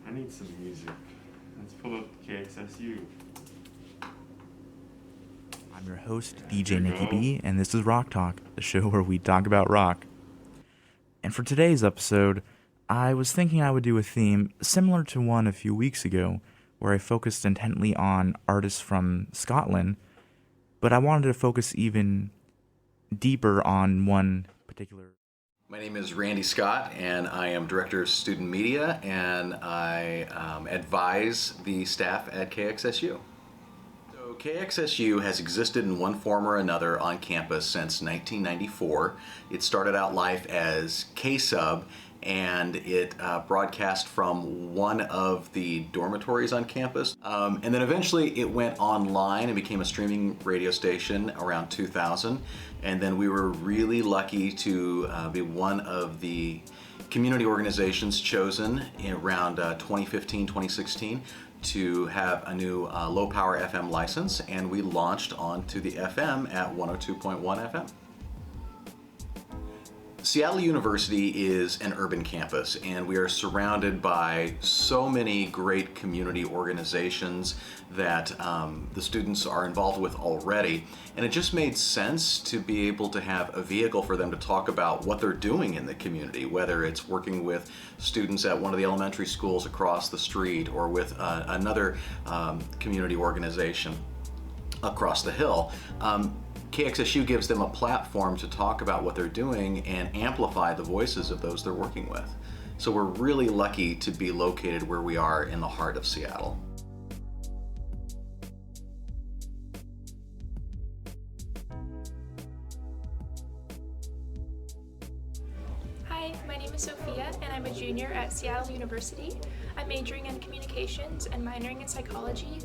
I need some music. Let's pull up KXSU. I'm your host, DJ Nikki B, and this is Rock Talk, the show where we talk about rock. And for today's episode, I was thinking I would do a theme similar to one a few weeks ago, where I focused intently on artists from Scotland, but I wanted to focus even deeper on one particular. My name is Randy Scott, and I am Director of Student Media, and I advise the staff at KXSU. So KXSU has existed in one form or another on campus since 1994. It started out life as K-Sub, and it broadcast from one of the dormitories on campus. And then eventually it went online and became a streaming radio station around 2000. And then we were really lucky to be one of the community organizations chosen in around 2015, 2016 to have a new low power FM license, and we launched onto the FM at 102.1 FM. Seattle University is an urban campus, and we are surrounded by so many great community organizations that the students are involved with already, and it just made sense to be able to have a vehicle for them to talk about what they're doing in the community, whether it's working with students at one of the elementary schools across the street or with another community organization across the hill. KXSU gives them a platform to talk about what they're doing and amplify the voices of those they're working with. So we're really lucky to be located where we are in the heart of Seattle. Hi, my name is Sophia, and I'm a junior at Seattle University. I'm majoring in communications and minoring in psychology,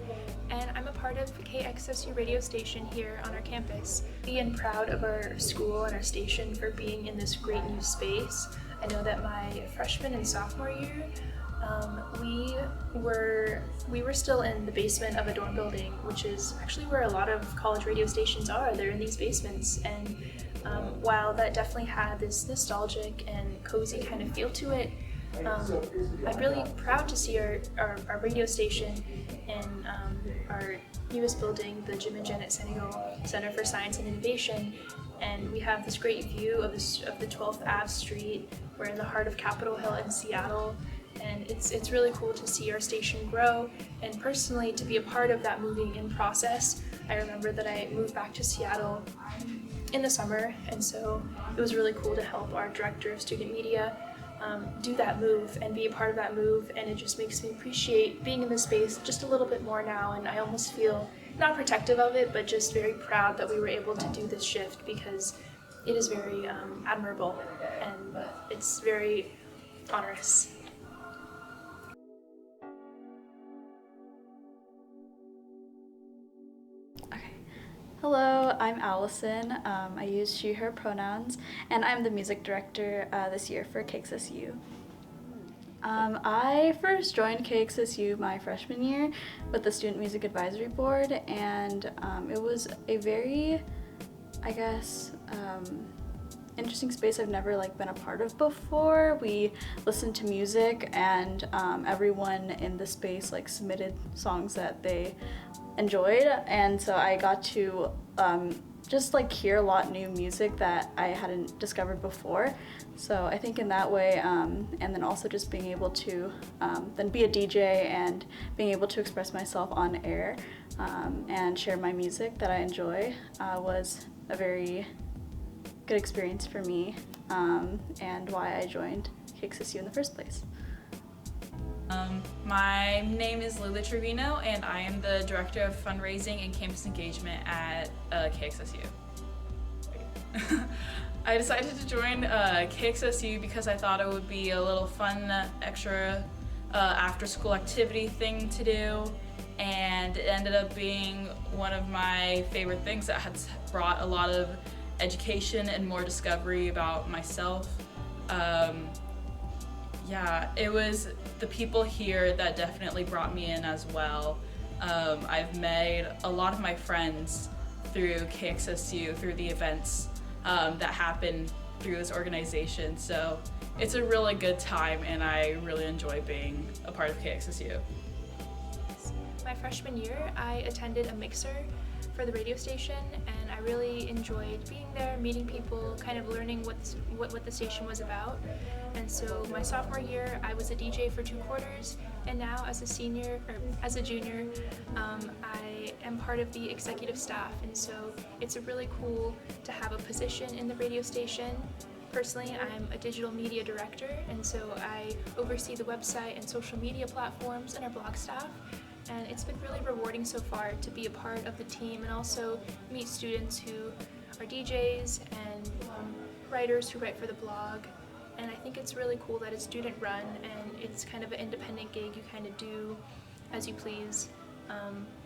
and I'm a part of KXSU radio station here on our campus. Being proud of our school and our station for being in this great new space. I know that my freshman and sophomore year, we were still in the basement of a dorm building, which is actually where a lot of college radio stations are. They're in these basements, and while that definitely had this nostalgic and cozy kind of feel to it, I'm really proud to see our radio station in our newest building, the Jim and Janet Senegal Center for Science and Innovation, and we have this great view of the 12th Ave Street. We're in the heart of Capitol Hill in Seattle, and it's really cool to see our station grow, and personally to be a part of that moving in process. I remember that I moved back to Seattle in the summer, and so it was really cool to help our Director of Student Media do that move and be a part of that move, and it just makes me appreciate being in this space just a little bit more now, and I almost feel not protective of it, but just very proud that we were able to do this shift, because it is very admirable and it's very onerous. Hello, I'm Allison. I use she, her pronouns, and I'm the music director this year for KXSU. I first joined KXSU my freshman year with the Student Music Advisory Board, and it was a very, interesting space I've never been a part of before. We listened to music, and everyone in the space submitted songs that they enjoyed, and so I got to just hear a lot new music that I hadn't discovered before. So I think in that way, and then also just being able to then be a DJ and being able to express myself on air and share my music that I enjoy was a very good experience for me, and why I joined KXSU in the first place. My name is Lily Trevino, and I am the Director of Fundraising and Campus Engagement at KXSU. I decided to join KXSU because I thought it would be a little fun, extra after-school activity thing to do, and it ended up being one of my favorite things that has brought a lot of education and more discovery about myself. It was the people here that definitely brought me in as well. I've made a lot of my friends through KXSU, through the events that happen through this organization. So it's a really good time, and I really enjoy being a part of KXSU. My freshman year, I attended a mixer for the radio station, and I really enjoyed being there, meeting people, kind of learning what the station was about. And so my sophomore year, I was a DJ for 2 quarters, and now as a junior, I am part of the executive staff, and so it's really cool to have a position in the radio station. Personally, I'm a digital media director, and so I oversee the website and social media platforms and our blog staff. And it's been really rewarding so far to be a part of the team and also meet students who are DJs and writers who write for the blog. And I think it's really cool that it's student run and it's kind of an independent gig you kind of do as you please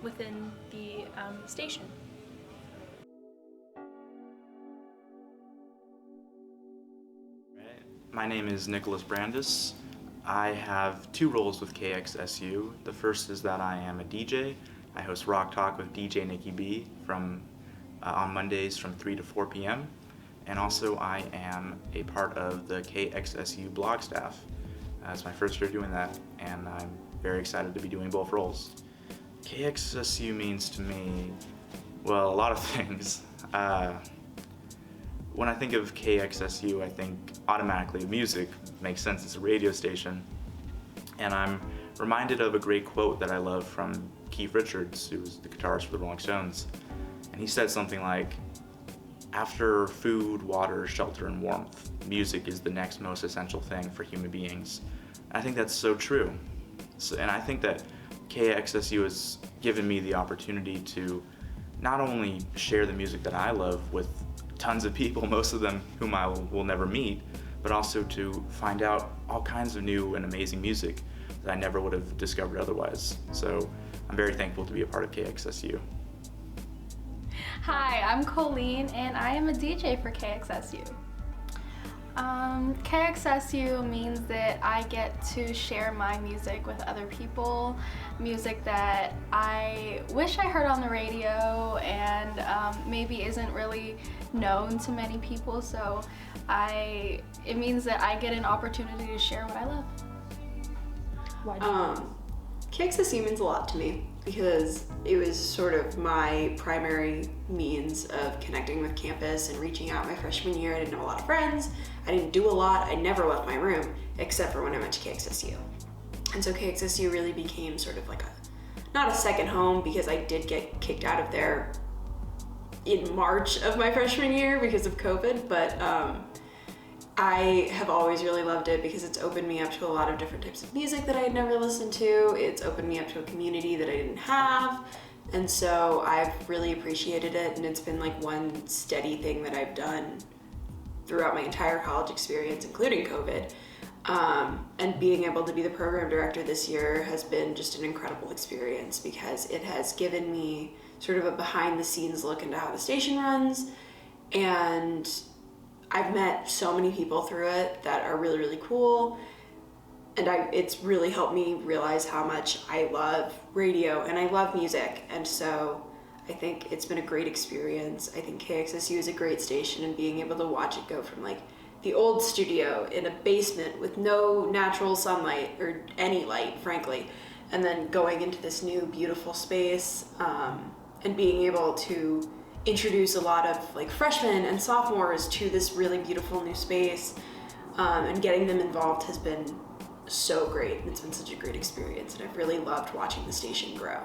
within the station. My name is Nicholas Brandis. I have 2 roles with KXSU. The first is that I am a DJ. I host Rock Talk with DJ Nikki B on Mondays from 3 to 4 p.m. And also I am a part of the KXSU blog staff. It's my first year doing that, and I'm very excited to be doing both roles. KXSU means to me, well, a lot of things. When I think of KXSU, I think automatically of music. Makes sense, it's a radio station. And I'm reminded of a great quote that I love from Keith Richards, who was the guitarist for the Rolling Stones. And he said something like, after food, water, shelter, and warmth, music is the next most essential thing for human beings. And I think that's so true. And I think that KXSU has given me the opportunity to not only share the music that I love with tons of people, most of them whom I will never meet, but also to find out all kinds of new and amazing music that I never would have discovered otherwise. So I'm very thankful to be a part of KXSU. Hi, I'm Colleen, and I am a DJ for KXSU. KXSU means that I get to share my music with other people, music that I wish I heard on the radio and maybe isn't really known to many people, so it means that I get an opportunity to share what I love. Why do you? KXSU means a lot to me because it was sort of my primary means of connecting with campus and reaching out my freshman year. I didn't have a lot of friends. I didn't do a lot. I never left my room except for when I went to KXSU. And so KXSU really became sort of like not a second home, because I did get kicked out of there in March of my freshman year because of COVID, but I have always really loved it because it's opened me up to a lot of different types of music that I had never listened to. It's opened me up to a community that I didn't have. And so I've really appreciated it, and it's been like one steady thing that I've done throughout my entire college experience, including COVID. And being able to be the program director this year has been just an incredible experience because it has given me sort of a behind the scenes look into how the station runs, and I've met so many people through it that are really, really cool, and it's really helped me realize how much I love radio and I love music, and so I think it's been a great experience. I think KXSU is a great station, and being able to watch it go from like the old studio in a basement with no natural sunlight or any light, frankly, and then going into this new beautiful space, and being able to introduce a lot of like freshmen and sophomores to this really beautiful new space, and getting them involved has been so great, and it's been such a great experience, and I've really loved watching the station grow.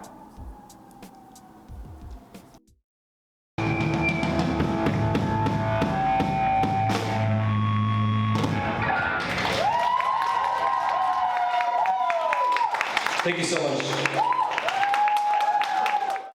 Thank you so much.